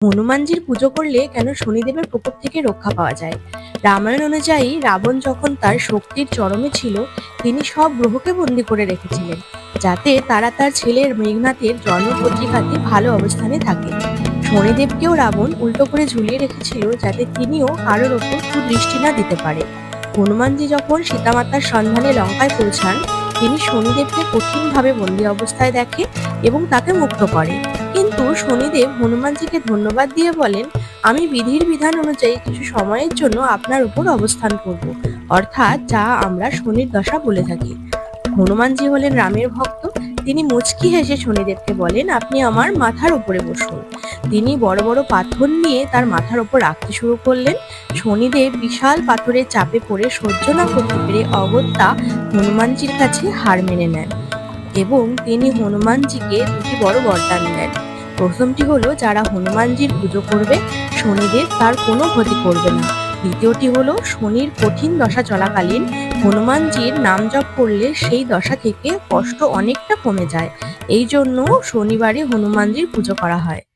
হনুমানজির পুজো করলে কেন শনিদেবের প্রকোপ থেকে রক্ষা পাওয়া যায়? রামায়ণ অনুযায়ী রাবণ যখন তার শক্তির চরমে ছিল, তিনি সব গ্রহকে বন্দী করে রেখেছিলেন, যাতে তারা তার ছেলের মেঘনাথের জন্ম পত্রিকাতে ভালো অবস্থানে থাকে। শনিদেবকেও রাবণ উল্টো করে ঝুলিয়ে রেখেছিল, যাতে তিনিও কারোর ওপর কুদৃষ্টি না দিতে পারে। হনুমানজি যখন সীতামাতার সন্ধানে লঙ্কায় পৌঁছান, তিনি শনিদেবকে কঠিনভাবে বন্দী অবস্থায় দেখে এবং তাকে মুক্ত করে। কিন্তু শনিদেব হনুমানজিকে ধন্যবাদ দিয়ে বলেন, আমি বিধির বিধান অনুযায়ী কিছু সময়ের জন্য আপনার উপর অবস্থান করব, অর্থাৎ যা আমরা শনির দশা বলে থাকি। হনুমানজি হলেন রামের ভক্ত। তিনি মুচকি হেসে শনিদেবকে বলেন, আপনি আমার মাথার উপরে বসুন। তিনি বড় বড় পাথর নিয়ে তার মাথার উপর রাখতে শুরু করলেন। শনিদেব বিশাল পাথরের চাপে পড়ে সহ্য না করতে পেরে অগত্যা হনুমানজির কাছে হার মেনে নেন এবং তিনি হনুমানজিকে দুটি বড় বরদান দেন। প্রথমটি হলো, যারা হনুমানজির পুজো করবে, শনিদেব তার কোনো ক্ষতি করবে না। দ্বিতীয়টি হলো, শনির কঠিন দশা চলাকালীন হনুমানজির নাম জপ করলে সেই দশা থেকে কষ্ট অনেকটা কমে যায়। এই জন্য শনিবারে হনুমানজির পুজো করা হয়।